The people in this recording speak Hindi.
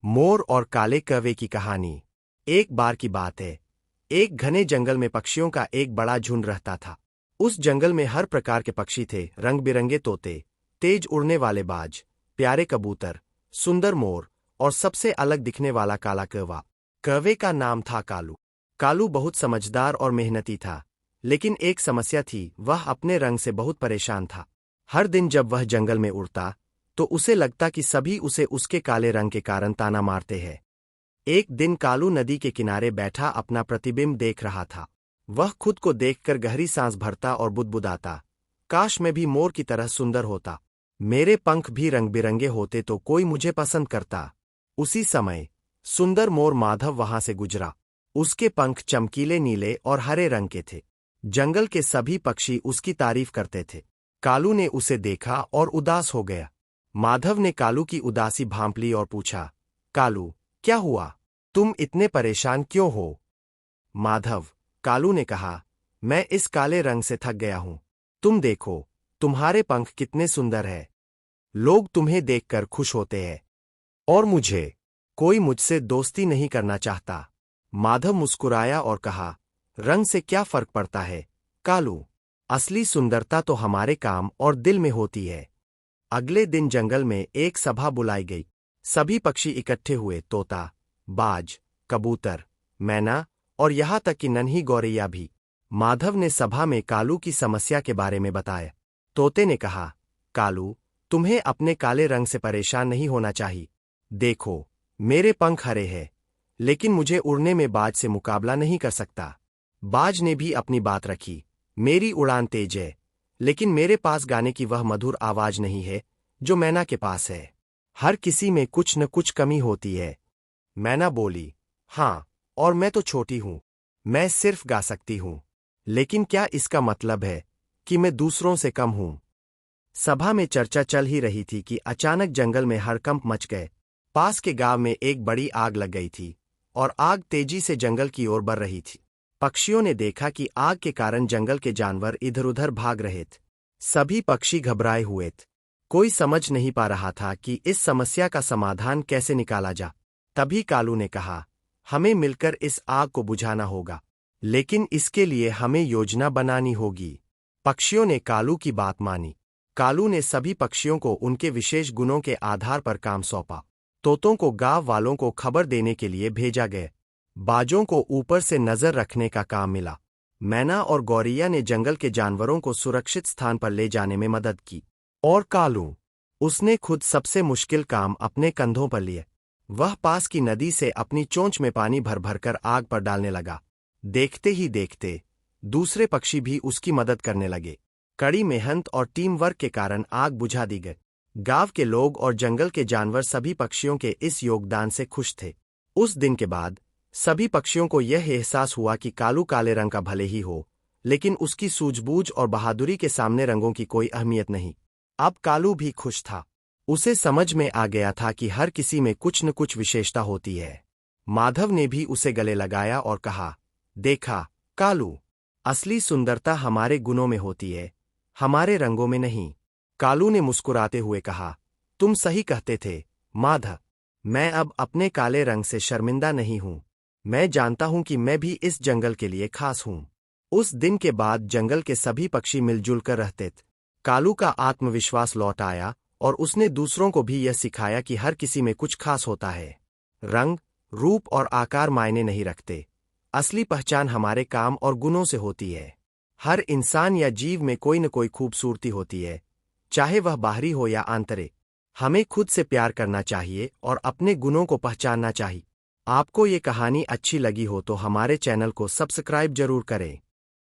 मोर और काले कौवे की कहानी। एक बार की बात है, एक घने जंगल में पक्षियों का एक बड़ा झुंड रहता था। उस जंगल में हर प्रकार के पक्षी थे, रंग बिरंगे तोते, तेज उड़ने वाले बाज, प्यारे कबूतर, सुंदर मोर और सबसे अलग दिखने वाला काला कौवा। कौवे का नाम था कालू। कालू बहुत समझदार और मेहनती था, लेकिन एक समस्या थी, वह अपने रंग से बहुत परेशान था। हर दिन जब वह जंगल में उड़ता तो उसे लगता कि सभी उसे उसके काले रंग के कारण ताना मारते हैं। एक दिन कालू नदी के किनारे बैठा अपना प्रतिबिंब देख रहा था। वह खुद को देखकर गहरी सांस भरता और बुदबुदाता, काश मैं भी मोर की तरह सुंदर होता, मेरे पंख भी रंग बिरंगे होते तो कोई मुझे पसंद करता। उसी समय सुंदर मोर माधव वहां से गुजरा। उसके पंख चमकीले नीले और हरे रंग के थे। जंगल के सभी पक्षी उसकी तारीफ करते थे। कालू ने उसे देखा और उदास हो गया। माधव ने कालू की उदासी भांप ली और पूछा, कालू, क्या हुआ? तुम इतने परेशान क्यों हो? माधव, कालू ने कहा, मैं इस काले रंग से थक गया हूं। तुम देखो, तुम्हारे पंख कितने सुंदर हैं। लोग तुम्हें देखकर खुश होते हैं और कोई मुझसे दोस्ती नहीं करना चाहता। माधव मुस्कुराया और कहा, रंग से क्या फर्क पड़ता है कालू, असली सुंदरता तो हमारे काम और दिल में होती है। अगले दिन जंगल में एक सभा बुलाई गई। सभी पक्षी इकट्ठे हुए, तोता, बाज, कबूतर, मैना और यहाँ तक कि नन्ही गौरैया भी। माधव ने सभा में कालू की समस्या के बारे में बताया। तोते ने कहा, कालू, तुम्हें अपने काले रंग से परेशान नहीं होना चाहिए। देखो, मेरे पंख हरे हैं, लेकिन मुझे उड़ने में बाज से मुकाबला नहीं कर सकता। बाज ने भी अपनी बात रखी, मेरी उड़ान तेज है, लेकिन मेरे पास गाने की वह मधुर आवाज नहीं है जो मैना के पास है। हर किसी में कुछ न कुछ कमी होती है। मैना बोली, हाँ, और मैं तो छोटी हूं, मैं सिर्फ गा सकती हूं, लेकिन क्या इसका मतलब है कि मैं दूसरों से कम हूं? सभा में चर्चा चल ही रही थी कि अचानक जंगल में हड़कंप मच गए। पास के गांव में एक बड़ी आग लग गई थी और आग तेजी से जंगल की ओर बढ़ रही थी। पक्षियों ने देखा कि आग के कारण जंगल के जानवर इधर उधर भाग रहे थे। सभी पक्षी घबराए हुए थे। कोई समझ नहीं पा रहा था कि इस समस्या का समाधान कैसे निकाला जा। तभी कालू ने कहा, हमें मिलकर इस आग को बुझाना होगा, लेकिन इसके लिए हमें योजना बनानी होगी। पक्षियों ने कालू की बात मानी। कालू ने सभी पक्षियों को उनके विशेष गुणों के आधार पर काम सौंपा। तोतों को गांव वालों को खबर देने के लिए भेजा गया। बाजों को ऊपर से नजर रखने का काम मिला। मैना और गौरैया ने जंगल के जानवरों को सुरक्षित स्थान पर ले जाने में मदद की। और कालू, उसने खुद सबसे मुश्किल काम अपने कंधों पर लिए। वह पास की नदी से अपनी चोंच में पानी भर भर कर आग पर डालने लगा। देखते ही देखते दूसरे पक्षी भी उसकी मदद करने लगे। कड़ी मेहनत और टीम वर्क के कारण आग बुझा दी गई। गांव के लोग और जंगल के जानवर सभी पक्षियों के इस योगदान से खुश थे। उस दिन के बाद सभी पक्षियों को यह एहसास हुआ कि कालू काले रंग का भले ही हो, लेकिन उसकी सूझबूझ और बहादुरी के सामने रंगों की कोई अहमियत नहीं। अब कालू भी खुश था। उसे समझ में आ गया था कि हर किसी में कुछ न कुछ विशेषता होती है। माधव ने भी उसे गले लगाया और कहा, देखा कालू, असली सुंदरता हमारे गुणों में होती है, हमारे रंगों में नहीं। कालू ने मुस्कुराते हुए कहा, तुम सही कहते थे माधव, मैं अब अपने काले रंग से शर्मिंदा नहीं हूं। मैं जानता हूं कि मैं भी इस जंगल के लिए खास हूं। उस दिन के बाद जंगल के सभी पक्षी मिलजुल कर रहते थे। कालू का आत्मविश्वास लौट आया और उसने दूसरों को भी यह सिखाया कि हर किसी में कुछ खास होता है। रंग, रूप और आकार मायने नहीं रखते, असली पहचान हमारे काम और गुणों से होती है। हर इंसान या जीव में कोई न कोई खूबसूरती होती है, चाहे वह बाहरी हो या आंतरिक। हमें खुद से प्यार करना चाहिए और अपने गुणों को पहचानना चाहिए। आपको ये कहानी अच्छी लगी हो तो हमारे चैनल को सब्सक्राइब जरूर करें।